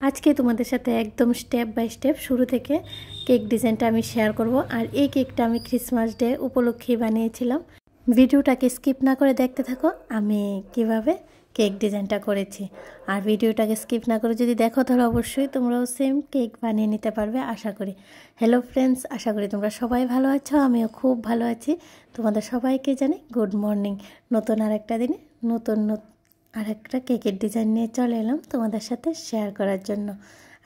আজকে তোমাদের সাথে একদম স্টেপ বাই স্টেপ শুরু থেকে কেক ডিজাইনটা আমি শেয়ার করব। আর এই কেকটা আমি ক্রিসমাস ডে উপলক্ষে বানিয়েছিলাম। ভিডিওটাকে স্কিপ না করে দেখতে থাকো আমি কিভাবে কেক ডিজাইনটা করেছি। আর ভিডিওটাকে স্কিপ না করে যদি দেখো তাহলে অবশ্যই তোমরাও সেম কেক বানিয়ে নিতে পারবে আশা করি। হ্যালো ফ্রেন্ডস, আশা করি তোমরা সবাই ভালো আছো, আমিও খুব ভালো আছি। তোমাদের সবাইকে জানি গুড মর্নিং। নতুন আরেকটা দিনে নতুন আরেকটা কেকের ডিজাইন নিয়ে চলে এলাম তোমাদের সাথে শেয়ার করার জন্য।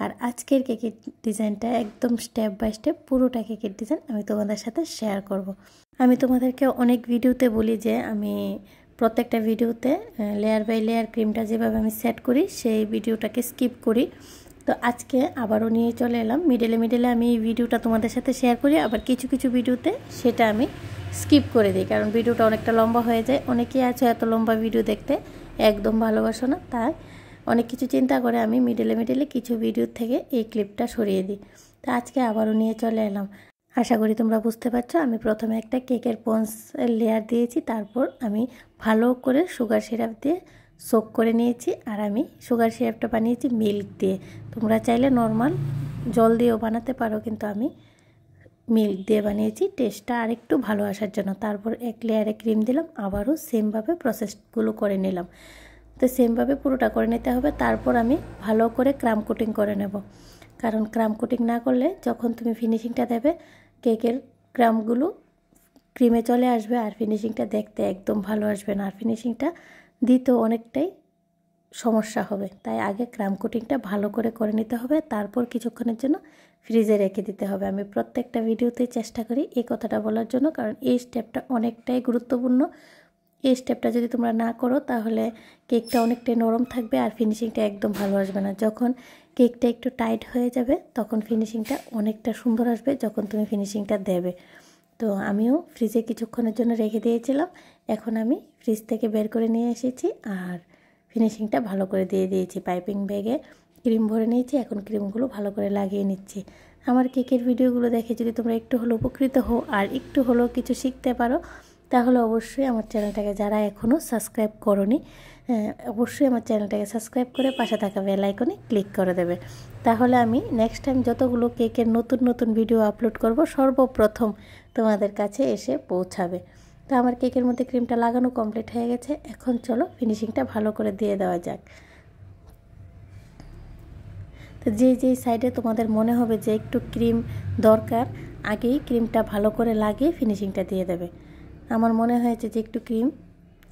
আর আজকের কেকের ডিজাইনটা একদম স্টেপ বাই স্টেপ পুরোটা কেকের ডিজাইন আমি তোমাদের সাথে শেয়ার করব। আমি তোমাদেরকে অনেক ভিডিওতে বলি যে আমি প্রত্যেকটা ভিডিওতে লেয়ার বাই লেয়ার ক্রিমটা যেভাবে আমি সেট করি সেই ভিডিওটাকে স্কিপ করি। তো আজকে আবারও নিয়ে চলে এলাম। মিডলে আমি এই ভিডিওটা তোমাদের সাথে শেয়ার করি, আবার কিছু কিছু ভিডিওতে সেটা আমি স্কিপ করে দিই, কারণ ভিডিওটা অনেকটা লম্বা হয়ে যায়। অনেকেই আছে এত লম্বা ভিডিও দেখতে একদম ভালোবাসো না, তাই অনেক কিছু চিন্তা করে আমি মিডলে কিছু ভিডিও থেকে এই ক্লিপটা সরিয়ে দিই। তো আজকে আবারও নিয়ে চলে এলাম। আশা করি তোমরা বুঝতে পারছো। আমি প্রথমে একটা কেকের স্পঞ্জের লেয়ার দিয়েছি, তারপর আমি ভালো করে সুগার সিরাপ দিয়ে সোক করে নিয়েছি। আর আমি সুগার সিরাপটা বানিয়েছি মিল্ক দিয়ে। তোমরা চাইলে নর্মাল জল দিয়েও বানাতে পারো, কিন্তু আমি মিল্ক দিয়ে বানিয়েছি টেস্টটা আরেকটু ভালো আসার জন্য। তারপর এক লেয়ারে ক্রিম দিলাম, আবারও সেমভাবে প্রসেসগুলো করে নিলাম। তো সেমভাবে পুরোটা করে নিতে হবে। তারপর আমি ভালো করে ক্রাম কোটিং করে নেব, কারণ ক্রাম কোটিং না করলে যখন তুমি ফিনিশিংটা দেবে কেকের ক্রামগুলো ক্রিমে চলে আসবে আর ফিনিশিংটা দেখতে একদম ভালো আসবে না। আর ফিনিশিংটা দিতেও অনেকটাই সমস্যা হবে। তাই আগে ক্রাম কোটিংটা ভালো করে নিতে হবে, তারপর কিছুক্ষণের জন্য ফ্রিজে রেখে দিতে হবে। আমি প্রত্যেকটা ভিডিওতেই চেষ্টা করি এই কথাটা বলার জন্য, কারণ এই স্টেপটা অনেকটাই গুরুত্বপূর্ণ। এই স্টেপটা যদি তোমরা না করো তাহলে কেকটা অনেকটাই নরম থাকবে আর ফিনিশিংটা একদম ভালো আসবে না। যখন কেকটা একটু টাইট হয়ে যাবে তখন ফিনিশিংটা অনেকটা সুন্দর আসবে যখন তুমি ফিনিশিংটা দেবে। তো আমিও ফ্রিজে কিছুক্ষণের জন্য রেখে দিয়েছিলাম। এখন আমি ফ্রিজ থেকে বের করে নিয়ে এসেছি আর ফিনিশিংটা ভালো করে দিয়ে দিয়েছি। পাইপিং ব্যাগে ক্রিম ভরে নিয়েছি, এখন ক্রিমগুলো ভালো করে লাগিয়ে নিচ্ছি। আমার কেকের ভিডিওগুলো দেখে যদি তোমরা একটু হলেও উপকৃত হও আর একটু হলেও কিছু শিখতে পারো, তাহলে অবশ্যই আমার চ্যানেলটাকে যারা এখনও সাবস্ক্রাইব করোনি অবশ্যই আমার চ্যানেলটাকে সাবস্ক্রাইব করে পাশে থাকা বেল আইকনে ক্লিক করে দেবে। তাহলে আমি নেক্সট টাইম যতগুলো কেকের নতুন ভিডিও আপলোড করব সর্বপ্রথম তোমাদের কাছে এসে পৌঁছাবে। তো আমার কেকের মধ্যে ক্রিমটা লাগানো কমপ্লিট হয়ে গেছে। এখন চলো ফিনিশিংটা ভালো করে দিয়ে দেওয়া যাক। তো যেই সাইডে তোমাদের মনে হবে যে একটু ক্রিম দরকার, আগেই ক্রিমটা ভালো করে লাগিয়ে ফিনিশিংটা দিয়ে দেবে। আমার মনে হয়েছে যে একটু ক্রিম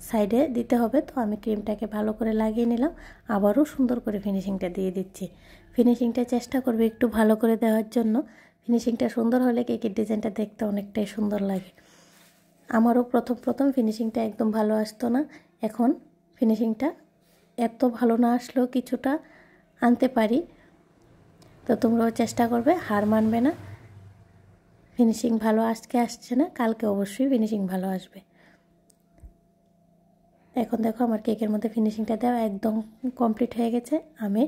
সাইডে দিতে হবে, তো আমি ক্রিমটাকে ভালো করে লাগিয়ে নিলাম। আবারও সুন্দর করে ফিনিশিংটা দিয়ে দিচ্ছি। ফিনিশিংটা চেষ্টা করবে একটু ভালো করে দেওয়ার জন্য। ফিনিশিংটা সুন্দর হলে কেকের ডিজাইনটা দেখতে অনেকটাই সুন্দর লাগে। আমারও প্রথম ফিনিশিংটা একদম ভালো আসতো না, এখন ফিনিশিংটা এত ভালো না আসলেও কিছুটা আনতে পারি। তো তোমরাও চেষ্টা করবে, হার মানবে না। ফিনিশিং ভালো আজকে আসছে না, কালকে অবশ্যই ফিনিশিং ভালো আসবে। এখন দেখো আমার কেকের মধ্যে ফিনিশিংটা দেওয়া একদম কমপ্লিট হয়ে গেছে। আমি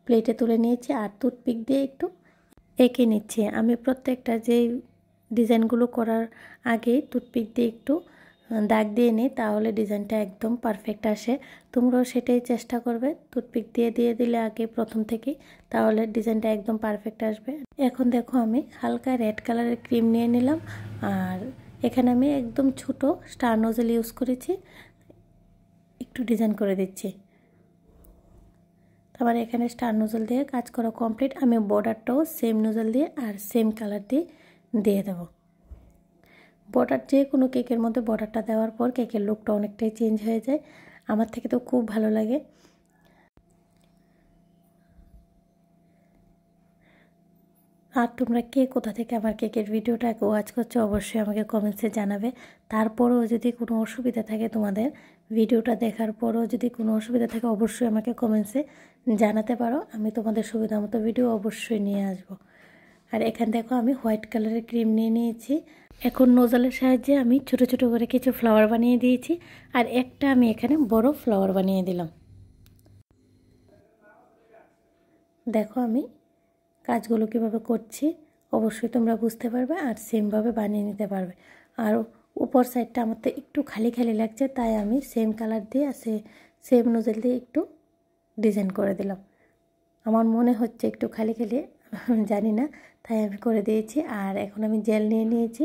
প্লেটে তুলে নিয়েছি আর টুথপিক দিয়ে একটু এঁকে নিচ্ছি। আমি প্রত্যেকটা যেই ডিজাইনগুলো করার আগে টুথপিক দিয়ে একটু দাগ দিয়ে নিই, তাহলে ডিজাইনটা একদম পারফেক্ট আসে। তোমরাও সেটাই চেষ্টা করবে, টুথপিক দিয়ে দিলে আগে প্রথম থেকেই, তাহলে ডিজাইনটা একদম পারফেক্ট আসবে। এখন দেখো আমি হালকা রেড কালারের ক্রিম নিয়ে নিলাম আর এখানে আমি একদম ছোট স্টার নোজেল ইউজ করেছি, একটু ডিজাইন করে দিচ্ছি। তারপর এখানে স্টার নোজেল দিয়ে কাজ করা কমপ্লিট। আমি বর্ডারটাও সেম নোজেল দিয়ে আর সেম কালার দিয়ে দেবো। বর্ডার যে কোনো কেকের মধ্যে বর্ডারটা দেওয়ার পর কেকের লুকটা অনেকটাই চেঞ্জ হয়ে যায়। আমার থেকে তো খুব ভালো লাগে। আর তোমরা কে কোথা থেকে আমার কেকের ভিডিওটা ওয়াচ করছো অবশ্যই আমাকে কমেন্টসে জানাবে। তারপরেও যদি কোনো অসুবিধা থাকে, তোমাদের ভিডিওটা দেখার পরেও যদি কোনো অসুবিধা থাকে অবশ্যই আমাকে কমেন্টসে জানাতে পারো। আমি তোমাদের সুবিধা মতো ভিডিও অবশ্যই নিয়ে আসবো। আর এখানে দেখো আমি হোয়াইট কালারের ক্রিম নিয়ে নিয়েছি। এখন নোজলের সাহায্যে আমি ছোট ছোট করে কিছু ফ্লাওয়ার বানিয়ে দিয়েছি আর একটা আমি এখানে বড় ফ্লাওয়ার বানিয়ে দিলাম। দেখো আমি কাজগুলো কীভাবে করছি অবশ্যই তোমরা বুঝতে পারবে আর সেমভাবে বানিয়ে নিতে পারবে। আর উপর সাইডটা আমার তো একটু খালি লাগছে, তাই আমি সেম কালার দিয়ে আর সেম নোজেল দিয়ে একটু ডিজাইন করে দিলাম। আমার মনে হচ্ছে একটু খালি খালি, জানি না, তাই আমি করে দিয়েছি। আর এখন আমি জেল নিয়ে নিয়েছি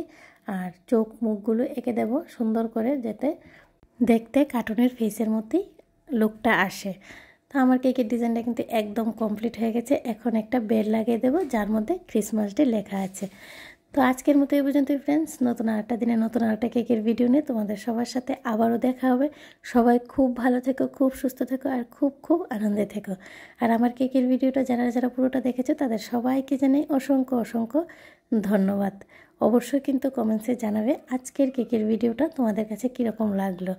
আর চোখ মুখগুলো এঁকে দেব সুন্দর করে, যাতে দেখতে কার্টুনের ফেসের মতোই লুকটা আসে। তো আমার কেকের ডিজাইনটা কিন্তু একদম কমপ্লিট হয়ে গেছে। এখন একটা বেল লাগিয়ে দেবো যার মধ্যে ক্রিসমাস ডে লেখা আছে। তো আজকের মতো এই পর্যন্তই ফ্রেন্ডস। নতুন আরেকটা দিনে নতুন আরেকটা কেকের ভিডিও নিয়ে তোমাদের সবার সাথে আবারও দেখা হবে। সবাই খুব ভালো থেকো, খুব সুস্থ থেকো আর খুব খুব আনন্দে থেকো। আর আমার কেকের ভিডিওটা যারা যারা পুরোটা দেখেছো তাদের সবাইকে জানাই অসংখ্য অসংখ্য ধন্যবাদ। অবশ্যই কিন্তু কমেন্টসে জানাবে আজকের কেকের ভিডিওটা তোমাদের কাছে কীরকম লাগলো।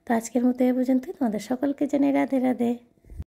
তো আজকের মতো এই পর্যন্তই। তোমাদের সকলকে জানাই রাধে রাধে।